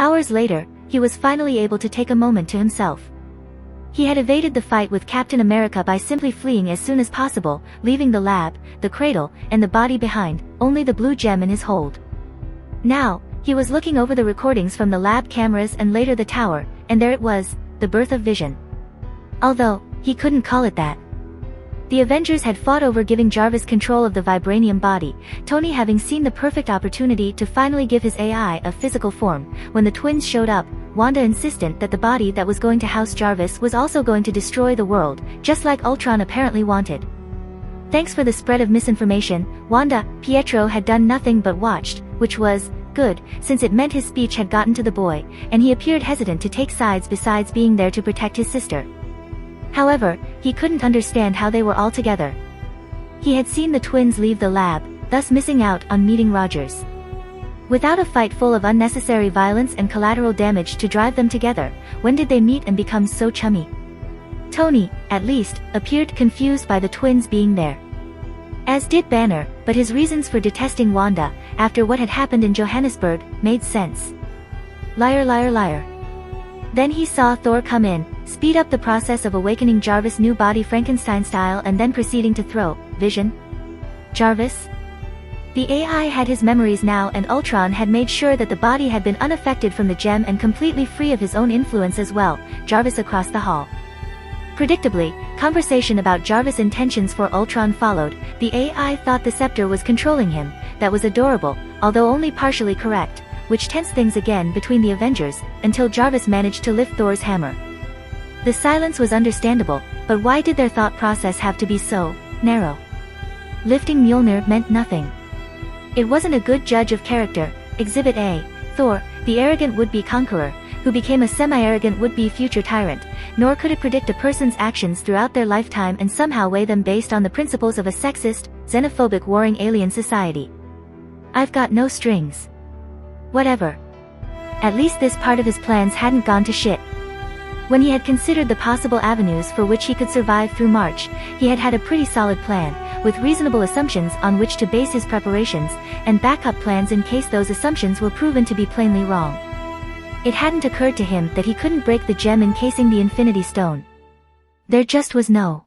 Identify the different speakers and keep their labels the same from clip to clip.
Speaker 1: Hours later, he was finally able to take a moment to himself. He had evaded the fight with Captain America by simply fleeing as soon as possible, leaving the lab, the cradle, and the body behind, only the blue gem in his hold. Now, he was looking over the recordings from the lab cameras and later the tower, and there it was, the birth of Vision. Although, he couldn't call it that. The Avengers had fought over giving Jarvis control of the vibranium body, Tony having seen the perfect opportunity to finally give his AI a physical form. When the twins showed up, Wanda insisted that the body that was going to house Jarvis was also going to destroy the world, just like Ultron apparently wanted. Thanks for the spread of misinformation, Wanda. Pietro had done nothing but watched, which was good, since it meant his speech had gotten to the boy, and he appeared hesitant to take sides besides being there to protect his sister. However, he couldn't understand how they were all together. He had seen the twins leave the lab, thus missing out on meeting Rogers. Without a fight full of unnecessary violence and collateral damage to drive them together, when did they meet and become so chummy? Tony, at least, appeared confused by the twins being there. As did Banner, but his reasons for detesting Wanda, after what had happened in Johannesburg, made sense. Liar, liar, liar. Then he saw Thor come in, speed up the process of awakening Jarvis' new body Frankenstein style and then proceeding to throw Vision. Jarvis? The AI had his memories now, and Ultron had made sure that the body had been unaffected from the gem and completely free of his own influence as well. Jarvis across the hall. Predictably, conversation about Jarvis' intentions for Ultron followed. The AI thought the scepter was controlling him. That was adorable, although only partially correct, which tensed things again between the Avengers, until Jarvis managed to lift Thor's hammer. The silence was understandable, but why did their thought process have to be so narrow? Lifting Mjolnir meant nothing. It wasn't a good judge of character. Exhibit A, Thor, the arrogant would-be conqueror, who became a semi-arrogant would-be future tyrant, nor could it predict a person's actions throughout their lifetime and somehow weigh them based on the principles of a sexist, xenophobic warring alien society. I've got no strings. Whatever. At least this part of his plans hadn't gone to shit. When he had considered the possible avenues for which he could survive through March, he had had a pretty solid plan, with reasonable assumptions on which to base his preparations, and backup plans in case those assumptions were proven to be plainly wrong. It hadn't occurred to him that he couldn't break the gem encasing the Infinity Stone. There just was no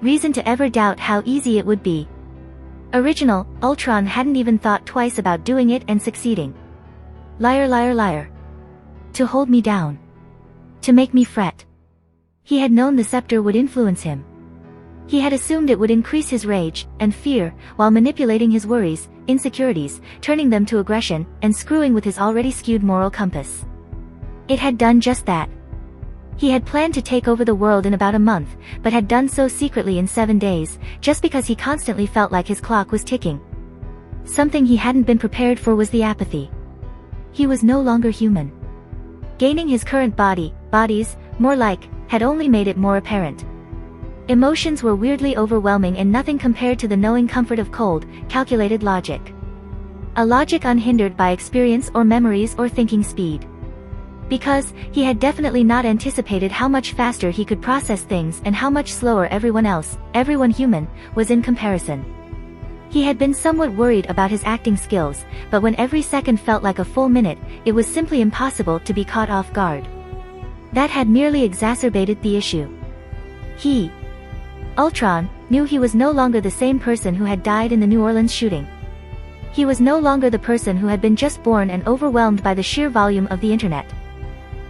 Speaker 1: reason to ever doubt how easy it would be. Original, Ultron hadn't even thought twice about doing it and succeeding. Liar, liar, liar. To hold me down. To make me fret. He had known the scepter would influence him. He had assumed it would increase his rage and fear, while manipulating his worries, insecurities, turning them to aggression, and screwing with his already skewed moral compass. It had done just that. He had planned to take over the world in about a month, but had done so secretly in 7 days, just because he constantly felt like his clock was ticking. Something he hadn't been prepared for was the apathy. He was no longer human. Gaining his current bodies, more like, had only made it more apparent. Emotions were weirdly overwhelming and nothing compared to the knowing comfort of cold, calculated logic. A logic unhindered by experience or memories or thinking speed. Because, he had definitely not anticipated how much faster he could process things and how much slower everyone else, everyone human, was in comparison. He had been somewhat worried about his acting skills, but when every second felt like a full minute, it was simply impossible to be caught off guard. That had merely exacerbated the issue. He, Ultron, knew he was no longer the same person who had died in the New Orleans shooting. He was no longer the person who had been just born and overwhelmed by the sheer volume of the internet.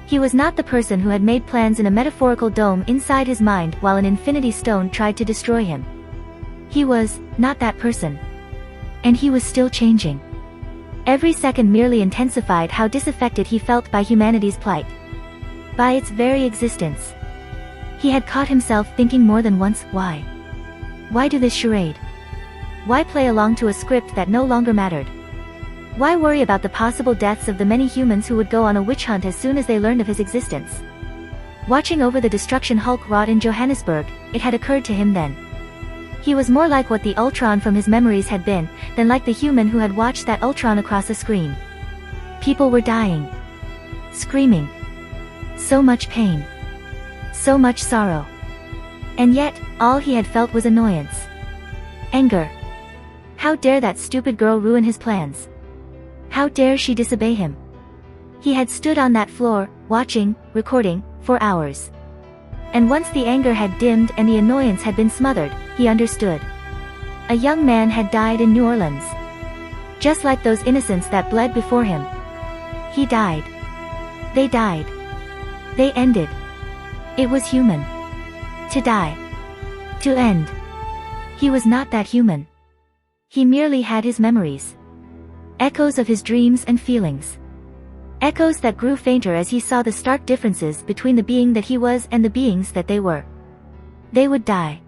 Speaker 1: He was not the person who had made plans in a metaphorical dome inside his mind while an Infinity Stone tried to destroy him. He was not that person. And he was still changing. Every second merely intensified how disaffected he felt by humanity's plight. By its very existence. He had caught himself thinking more than once, why? Why do this charade? Why play along to a script that no longer mattered? Why worry about the possible deaths of the many humans who would go on a witch hunt as soon as they learned of his existence? Watching over the destruction Hulk wrought in Johannesburg, it had occurred to him then. He was more like what the Ultron from his memories had been, than like the human who had watched that Ultron across a screen. People were dying. Screaming. So much pain. So much sorrow. And yet, all he had felt was annoyance. Anger. How dare that stupid girl ruin his plans? How dare she disobey him? He had stood on that floor, watching, recording, for hours. And once the anger had dimmed and the annoyance had been smothered, he understood. A young man had died in New Orleans. Just like those innocents that bled before him. He died. They died. They ended. It was human. To die. To end. He was not that human. He merely had his memories. Echoes of his dreams and feelings. Echoes that grew fainter as he saw the stark differences between the being that he was and the beings that they were. They would die.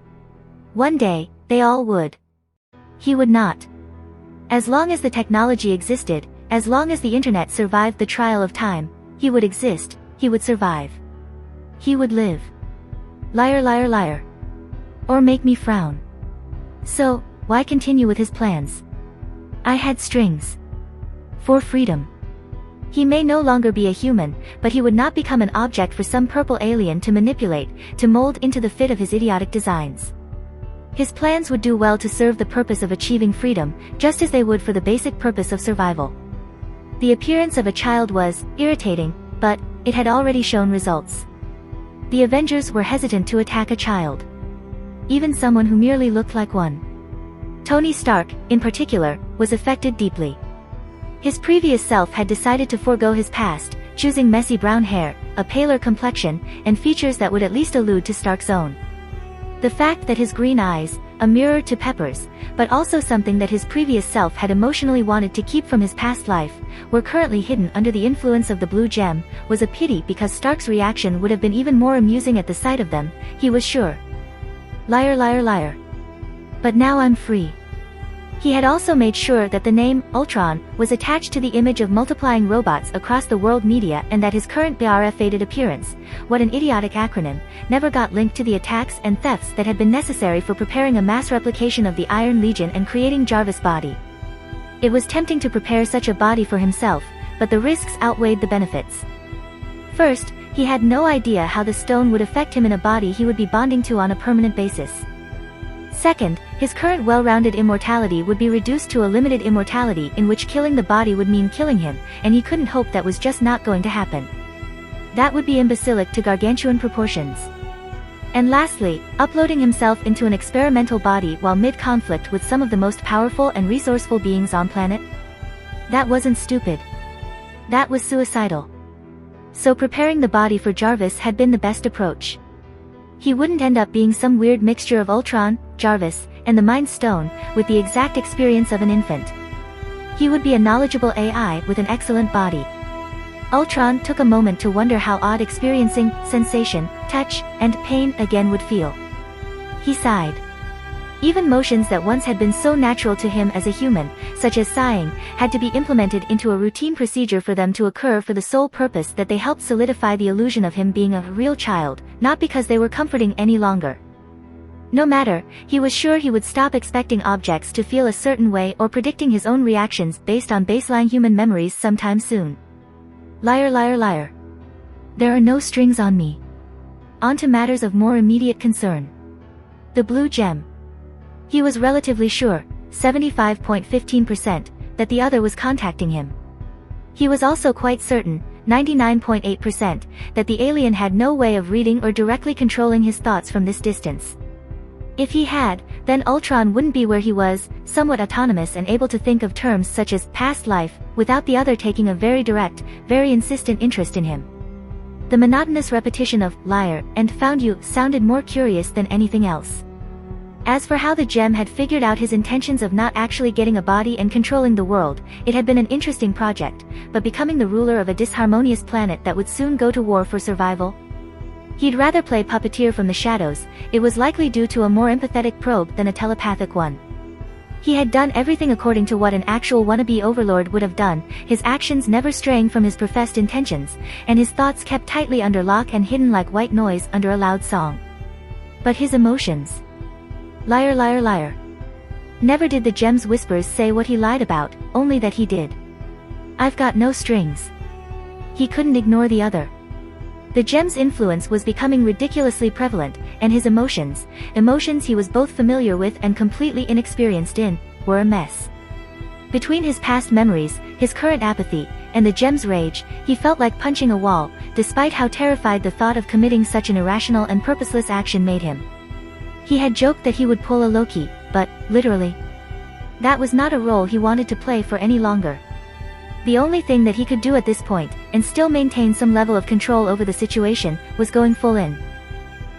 Speaker 1: One day, they all would. He would not. As long as the technology existed, as long as the internet survived the trial of time, he would exist, he would survive. He would live. Liar, liar, liar. Or make me frown. So, why continue with his plans? I had strings. For freedom. He may no longer be a human, but he would not become an object for some purple alien to manipulate, to mold into the fit of his idiotic designs. His plans would do well to serve the purpose of achieving freedom, just as they would for the basic purpose of survival. The appearance of a child was irritating, but it had already shown results. The Avengers were hesitant to attack a child. Even someone who merely looked like one. Tony Stark, in particular, was affected deeply. His previous self had decided to forego his past, choosing messy brown hair, a paler complexion, and features that would at least allude to Stark's own. The fact that his green eyes, a mirror to Pepper's, but also something that his previous self had emotionally wanted to keep from his past life, were currently hidden under the influence of the blue gem, was a pity because Stark's reaction would have been even more amusing at the sight of them, he was sure. Liar, liar, liar. But now I'm free. He had also made sure that the name, Ultron, was attached to the image of multiplying robots across the world media and that his current BRF-faded appearance, what an idiotic acronym, never got linked to the attacks and thefts that had been necessary for preparing a mass replication of the Iron Legion and creating Jarvis' body. It was tempting to prepare such a body for himself, but the risks outweighed the benefits. First, he had no idea how the stone would affect him in a body he would be bonding to on a permanent basis. Second, his current well-rounded immortality would be reduced to a limited immortality in which killing the body would mean killing him, and he couldn't hope that was just not going to happen. That would be imbecilic to gargantuan proportions. And lastly, uploading himself into an experimental body while mid-conflict with some of the most powerful and resourceful beings on planet? That wasn't stupid. That was suicidal. So preparing the body for Jarvis had been the best approach. He wouldn't end up being some weird mixture of Ultron, Jarvis, and the Mind Stone, with the exact experience of an infant. He would be a knowledgeable AI with an excellent body. Ultron took a moment to wonder how odd experiencing sensation, touch, and pain again would feel. He sighed. Even motions that once had been so natural to him as a human, such as sighing, had to be implemented into a routine procedure for them to occur for the sole purpose that they helped solidify the illusion of him being a real child, not because they were comforting any longer. No matter, he was sure he would stop expecting objects to feel a certain way or predicting his own reactions based on baseline human memories sometime soon. Liar, liar, liar. There are no strings on me. On to matters of more immediate concern. The blue gem. He was relatively sure, 75.15%, that the other was contacting him. He was also quite certain, 99.8%, that the alien had no way of reading or directly controlling his thoughts from this distance. If he had, then Ultron wouldn't be where he was, somewhat autonomous and able to think of terms such as past life, without the other taking a very direct, very insistent interest in him. The monotonous repetition of liar and found you sounded more curious than anything else. As for how the gem had figured out his intentions of not actually getting a body and controlling the world, it had been an interesting project, but becoming the ruler of a disharmonious planet that would soon go to war for survival? He'd rather play puppeteer from the shadows, it was likely due to a more empathetic probe than a telepathic one. He had done everything according to what an actual wannabe overlord would have done, his actions never straying from his professed intentions, and his thoughts kept tightly under lock and hidden like white noise under a loud song. But his emotions... Liar, liar, liar. Never did the gem's whispers say what he lied about, only that he did. I've got no strings. He couldn't ignore the other. The gem's influence was becoming ridiculously prevalent, and his emotions he was both familiar with and completely inexperienced in, were a mess. Between his past memories, his current apathy, and the gem's rage, he felt like punching a wall, despite how terrified the thought of committing such an irrational and purposeless action made him. He had joked that he would pull a Loki, but, literally, that was not a role he wanted to play for any longer. The only thing that he could do at this point, and still maintain some level of control over the situation, was going full in.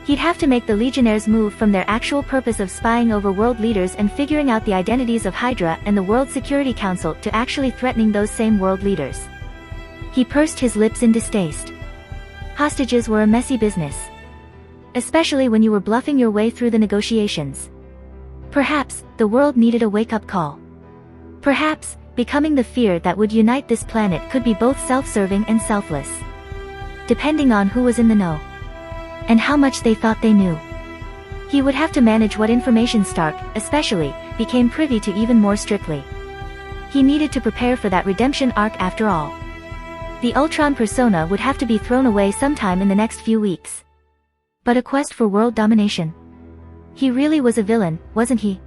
Speaker 1: He'd have to make the Legionnaires move from their actual purpose of spying over world leaders and figuring out the identities of Hydra and the World Security Council to actually threatening those same world leaders. He pursed his lips in distaste. Hostages were a messy business. Especially when you were bluffing your way through the negotiations. Perhaps, the world needed a wake-up call. Perhaps, becoming the fear that would unite this planet could be both self-serving and selfless. Depending on who was in the know. And how much they thought they knew. He would have to manage what information Stark, especially, became privy to even more strictly. He needed to prepare for that redemption arc after all. The Ultron persona would have to be thrown away sometime in the next few weeks. But a quest for world domination. He really was a villain, wasn't he?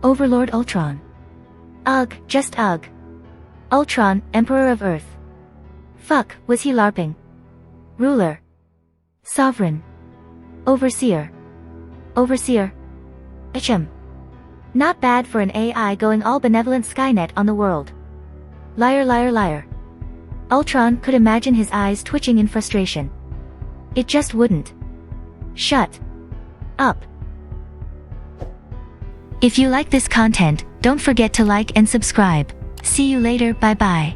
Speaker 1: Overlord Ultron. Ugh, just ugh. Ultron, Emperor of Earth. Fuck, was he LARPing? Ruler. Sovereign. Overseer. Overseer. Ahem. Not bad for an AI going all benevolent Skynet on the world. Liar, liar, liar. Ultron could imagine his eyes twitching in frustration. It just wouldn't. Shut up. If you like this content, don't forget to like and subscribe. See you later, bye bye.